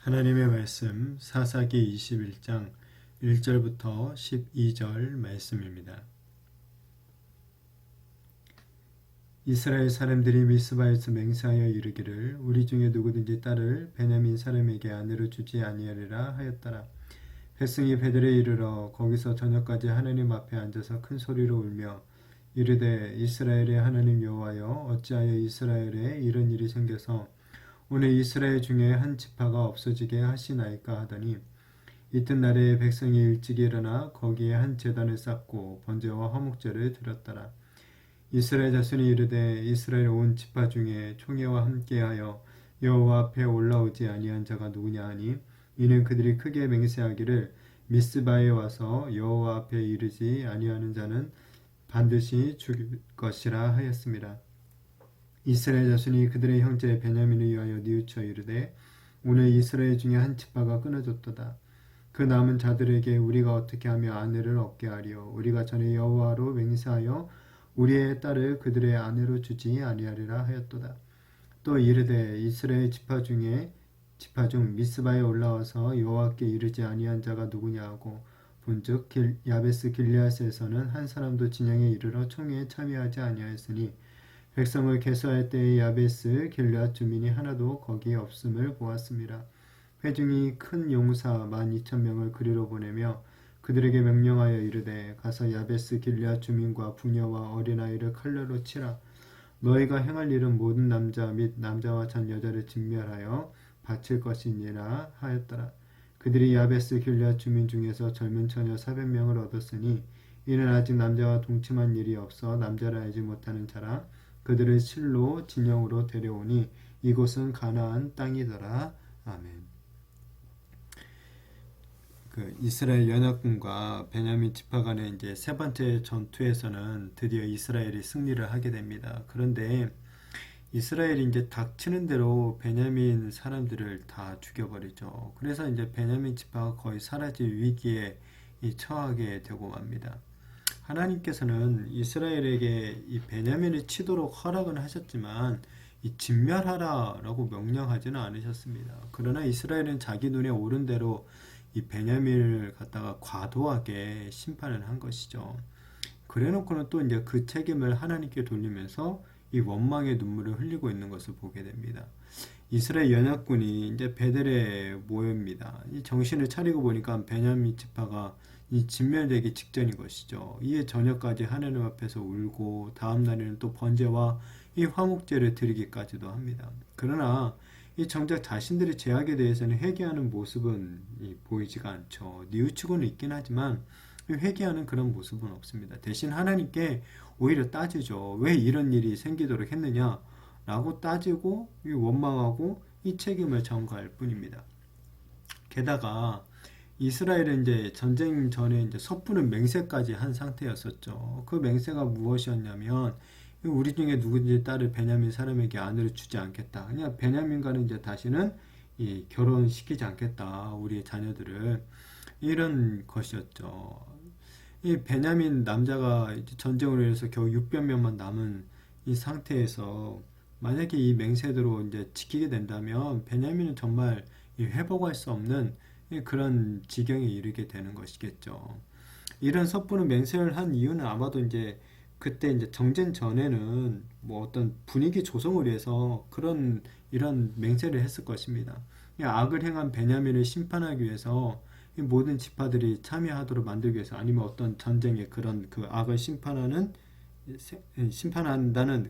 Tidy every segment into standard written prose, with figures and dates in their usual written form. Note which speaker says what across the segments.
Speaker 1: 하나님의 말씀 사사기 21장 1절부터 12절 말씀입니다. 이스라엘 사람들이 미스바에서 맹세하여 이르기를 우리 중에 누구든지 딸을 베냐민 사람에게 아내로 주지 아니하리라 하였더라. 백성이 베들에 이르러 거기서 저녁까지 하나님 앞에 앉아서 큰 소리로 울며 이르되 이스라엘의 하나님 여호와여 어찌하여 이스라엘에 이런 일이 생겨서 오늘 이스라엘 중에 한 지파가 없어지게 하시나이까 하더니 이튿날에 백성이 일찍 일어나 거기에 한 제단을 쌓고 번제와 화목제를 드렸더라. 이스라엘 자손이 이르되 이스라엘 온 지파 중에 총회와 함께하여 여호와 앞에 올라오지 아니한 자가 누구냐 하니 이는 그들이 크게 맹세하기를 미스바에 와서 여호와 앞에 이르지 아니하는 자는 반드시 죽일 것이라 하였습니다. 이스라엘 자손이 그들의 형제 베냐민을 위하여 뉘우쳐 이르되 오늘 이스라엘 중에 한 지파가 끊어졌도다. 그 남은 자들에게 우리가 어떻게 하며 아내를 얻게 하리요. 우리가 전에 여호와로 맹세하여 우리의 딸을 그들의 아내로 주지 아니하리라 하였도다. 또 이르되 이스라엘 지파 중 미스바에 올라와서 여호와께 이르지 아니한 자가 누구냐 하고 본즉 야베스 길르앗에서는 한 사람도 진영에 이르러 총회에 참여하지 아니하였으니 백성을 계수할 때에 야베스 길르앗 주민이 하나도 거기에 없음을 보았습니다. 회중이 큰 용사 12,000명을 그리로 보내며 그들에게 명령하여 이르되 가서 야베스 길르앗 주민과 부녀와 어린아이를 칼날로 치라. 너희가 행할 일은 모든 남자 및 남자와 전 여자를 진멸하여 바칠 것이니라 하였더라. 그들이 야베스 길르앗 주민 중에서 젊은 처녀 400명을 얻었으니 이는 아직 남자와 동침한 일이 없어 남자를 알지 못하는 자라. 그들을 실로 진영으로 데려오니 이곳은 가나안 땅이더라. 아멘. 이스라엘 연합군과 베냐민 지파 간의 이제 세 번째 전투에서는 드디어 이스라엘이 승리를 하게 됩니다. 그런데 이스라엘이 이제 닥치는 대로 베냐민 사람들을 다 죽여버리죠. 그래서 이제 베냐민 지파가 거의 사라질 위기에 처하게 되고 맙니다. 하나님께서는 이스라엘에게 이 베냐민을 치도록 허락은 하셨지만 이 진멸하라라고 명령하지는 않으셨습니다. 그러나 이스라엘은 자기 눈에 오른 대로 이 베냐민을 갖다가 과도하게 심판을 한 것이죠. 그래놓고는 또 이제 그 책임을 하나님께 돌리면서 이 원망의 눈물을 흘리고 있는 것을 보게 됩니다. 이스라엘 연합군이 이제 베델에 모입니다. 이 정신을 차리고 보니까 베냐민 지파가 이 진멸되기 직전인 것이죠. 이에 저녁까지 하나님 앞에서 울고 다음 날에는 또 번제와 이 화목제를 드리기까지도 합니다. 그러나 이 정작 자신들의 죄악에 대해서는 회개하는 모습은 보이지가 않죠. 뉘우치고는 있긴 하지만 회개하는 그런 모습은 없습니다. 대신 하나님께 오히려 따지죠. 왜 이런 일이 생기도록 했느냐 라고 따지고 원망하고 이 책임을 전가할 뿐입니다. 게다가 이스라엘은 이제 전쟁 전에 이제 섣부른 맹세까지 한 상태였었죠. 그 맹세가 무엇이었냐면 우리 중에 누구든지 딸을 베냐민 사람에게 아내로 주지 않겠다. 그냥 베냐민과는 이제 다시는 결혼시키지 않겠다. 우리의 자녀들을. 이런 것이었죠. 이 베냐민 남자가 이제 전쟁으로 인해서 겨우 600명만 남은 이 상태에서 만약에 이 맹세대로 이제 지키게 된다면 베냐민은 정말 회복할 수 없는 그런 지경에 이르게 되는 것이겠죠. 이런 섣부른 맹세를 한 이유는 아마도 이제 그때 이제 정전 전에는 뭐 어떤 분위기 조성을 위해서 이런 맹세를 했을 것입니다. 악을 행한 베냐민을 심판하기 위해서 이 모든 지파들이 참여하도록 만들기 위해서 아니면 어떤 전쟁의 그런 그 악을 심판한다는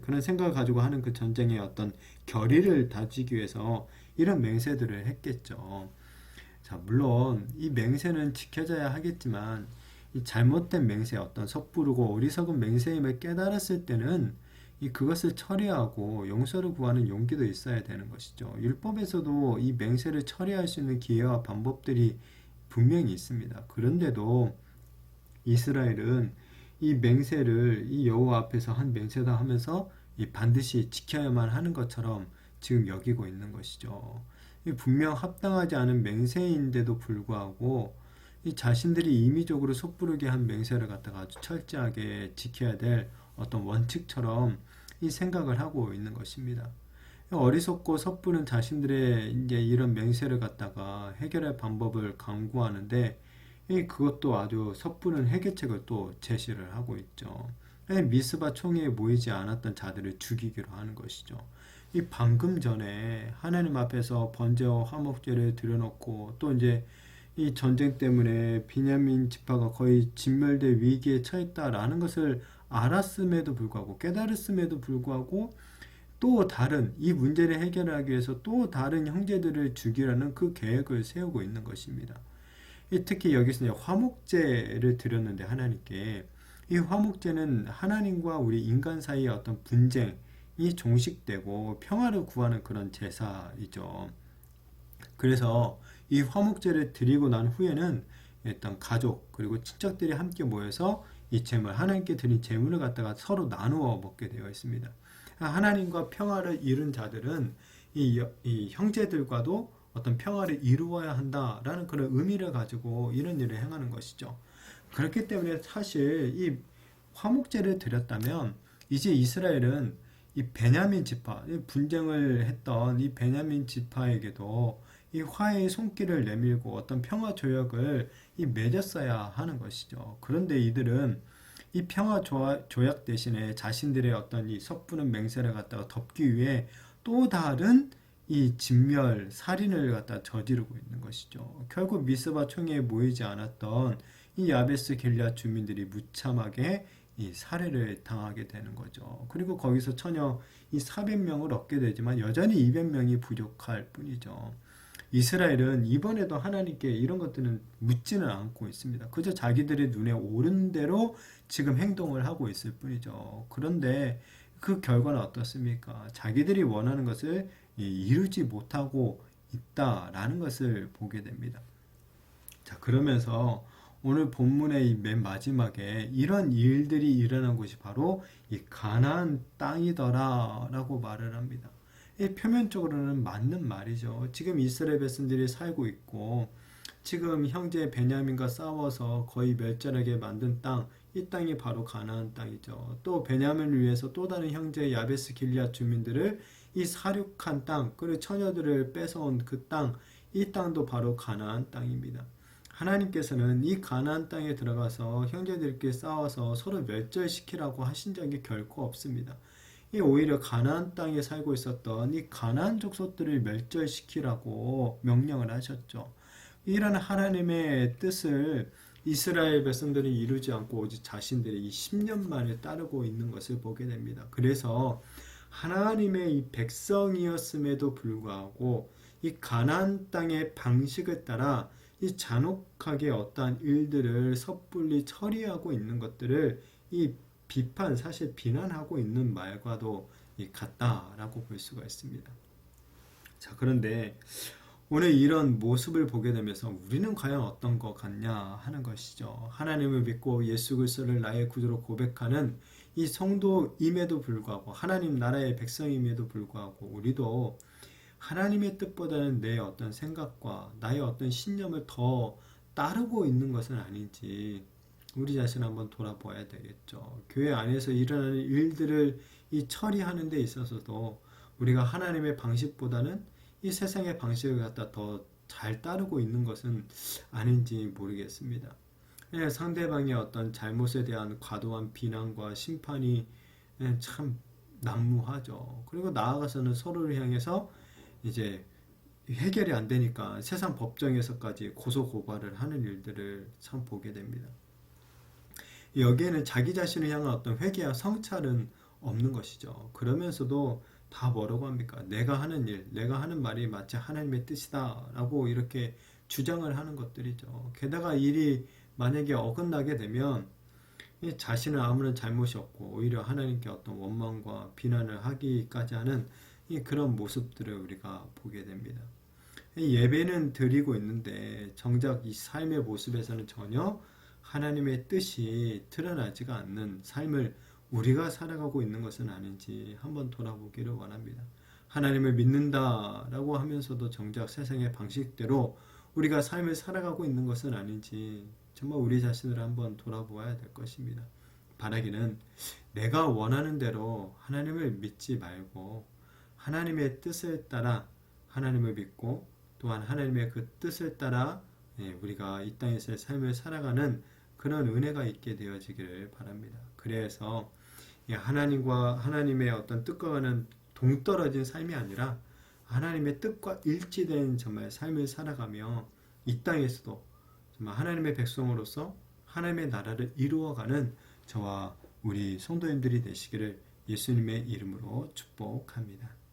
Speaker 1: 그런 생각을 가지고 하는 그 전쟁의 어떤 결의를 다지기 위해서 이런 맹세들을 했겠죠. 자, 물론 이 맹세는 지켜져야 하겠지만 이 잘못된 맹세, 어떤 섣부르고 어리석은 맹세임을 깨달았을 때는 그것을 처리하고 용서를 구하는 용기도 있어야 되는 것이죠. 율법에서도 이 맹세를 처리할 수 있는 기회와 방법들이 분명히 있습니다. 그런데도 이스라엘은 이 맹세를 이 여호와 앞에서 한 맹세다 하면서 반드시 지켜야만 하는 것처럼 지금 여기고 있는 것이죠. 분명 합당하지 않은 맹세인데도 불구하고 이 자신들이 임의적으로 섣부르게 한 맹세를 갖다가 아주 철저하게 지켜야 될 어떤 원칙처럼 이 생각을 하고 있는 것입니다. 어리석고 섣부른 자신들의 이제 이런 맹세를 갖다가 해결할 방법을 강구하는데 그것도 아주 섣부른 해결책을 또 제시를 하고 있죠. 미스바 총회에 모이지 않았던 자들을 죽이기로 하는 것이죠. 이 방금 전에 하나님 앞에서 번제와 화목제를 드려놓고 또 이제 이 전쟁 때문에 비냐민 지파가 거의 진멸될 위기에 처했다라는 것을 알았음에도 불구하고 깨달았음에도 불구하고 또 다른 이 문제를 해결하기 위해서 또 다른 형제들을 죽이라는 그 계획을 세우고 있는 것입니다. 특히 여기서 화목제를 드렸는데 하나님께 이 화목제는 하나님과 우리 인간 사이의 어떤 분쟁이 종식되고 평화를 구하는 그런 제사이죠. 그래서 이 화목제를 드리고 난 후에는 일단 가족 그리고 친척들이 함께 모여서 이 제물 하나님께 드린 제물을 갖다가 서로 나누어 먹게 되어 있습니다. 하나님과 평화를 이룬 자들은 이 형제들과도 어떤 평화를 이루어야 한다라는 그런 의미를 가지고 이런 일을 행하는 것이죠. 그렇기 때문에 사실 이 화목제를 드렸다면 이제 이스라엘은 이 베냐민 지파, 분쟁을 했던 이 베냐민 지파에게도 이 화해의 손길을 내밀고 어떤 평화 조약을 맺었어야 하는 것이죠. 그런데 이들은 이 평화 조약 대신에 자신들의 어떤 이 섣부른 맹세를 갖다가 덮기 위해 또 다른 이 진멸, 살인을 갖다 저지르고 있는 것이죠. 결국 미스바 총회에 모이지 않았던 이 야베스 길앗 주민들이 무참하게 이 살해를 당하게 되는 거죠. 그리고 거기서 처녀 이 400명을 얻게 되지만 여전히 200명이 부족할 뿐이죠. 이스라엘은 이번에도 하나님께 이런 것들은 묻지는 않고 있습니다. 그저 자기들의 눈에 오른 대로 지금 행동을 하고 있을 뿐이죠. 그런데 그 결과는 어떻습니까? 자기들이 원하는 것을 이루지 못하고 있다라는 것을 보게 됩니다. 자, 그러면서 오늘 본문의 맨 마지막에 이런 일들이 일어난 곳이 바로 이 가나안 땅이더라라고 말을 합니다. 표면적으로는 맞는 말이죠. 지금 이스라엘 백성들이 살고 있고 지금 형제 베냐민과 싸워서 거의 멸절하게 만든 땅, 이 땅이 바로 가나안 땅이죠. 또 베냐민을 위해서 또 다른 형제 야베스 길앗 주민들을 이 사륙한 땅, 그리고 처녀들을 뺏어온 그 땅, 이 땅도 바로 가나안 땅입니다. 하나님께서는 이 가나안 땅에 들어가서 형제들끼리 싸워서 서로 멸절시키라고 하신 적이 결코 없습니다. 오히려 가나안 땅에 살고 있었던 이 가나안 족속들을 멸절시키라고 명령을 하셨죠. 이런 하나님의 뜻을 이스라엘 백성들이 이루지 않고 오직 자신들이 이 10년 만에 따르고 있는 것을 보게 됩니다. 그래서 하나님의 이 백성이었음에도 불구하고 이 가나안 땅의 방식을 따라 이 잔혹하게 어떠한 일들을 섣불리 처리하고 있는 것들을 이 비판, 사실 비난하고 있는 말과도 같다라고 볼 수가 있습니다. 자, 그런데 오늘 이런 모습을 보게 되면서 우리는 과연 어떤 것 같냐 하는 것이죠. 하나님을 믿고 예수 그리스도를 나의 구주로 고백하는 이 성도임에도 불구하고 하나님 나라의 백성임에도 불구하고 우리도 하나님의 뜻보다는 내 어떤 생각과 나의 어떤 신념을 더 따르고 있는 것은 아닌지 우리 자신 한번 돌아봐야 되겠죠. 교회 안에서 일어나는 일들을 이 처리하는 데 있어서도 우리가 하나님의 방식보다는 이 세상의 방식을 갖다 더 잘 따르고 있는 것은 아닌지 모르겠습니다. 상대방의 어떤 잘못에 대한 과도한 비난과 심판이 참 난무하죠. 그리고 나아가서는 서로를 향해서 이제 해결이 안 되니까 세상 법정에서까지 고소 고발을 하는 일들을 참 보게 됩니다. 여기에는 자기 자신을 향한 어떤 회개와 성찰은 없는 것이죠. 그러면서도 다 뭐라고 합니까? 내가 하는 일, 내가 하는 말이 마치 하나님의 뜻이다 라고 이렇게 주장을 하는 것들이죠. 게다가 일이 만약에 어긋나게 되면 자신은 아무런 잘못이 없고 오히려 하나님께 어떤 원망과 비난을 하기까지 하는 그런 모습들을 우리가 보게 됩니다. 예배는 드리고 있는데 정작 이 삶의 모습에서는 전혀 하나님의 뜻이 드러나지가 않는 삶을 우리가 살아가고 있는 것은 아닌지 한번 돌아보기를 원합니다. 하나님을 믿는다라고 하면서도 정작 세상의 방식대로 우리가 삶을 살아가고 있는 것은 아닌지 정말 우리 자신을 한번 돌아보아야 될 것입니다. 바라기는 내가 원하는 대로 하나님을 믿지 말고 하나님의 뜻을 따라 하나님을 믿고 또한 하나님의 그 뜻을 따라 우리가 이 땅에서의 삶을 살아가는 그런 은혜가 있게 되어지기를 바랍니다. 그래서 하나님과 하나님의 어떤 뜻과는 동떨어진 삶이 아니라 하나님의 뜻과 일치된 정말 삶을 살아가며 이 땅에서도 정말 하나님의 백성으로서 하나님의 나라를 이루어가는 저와 우리 성도님들이 되시기를 예수님의 이름으로 축복합니다.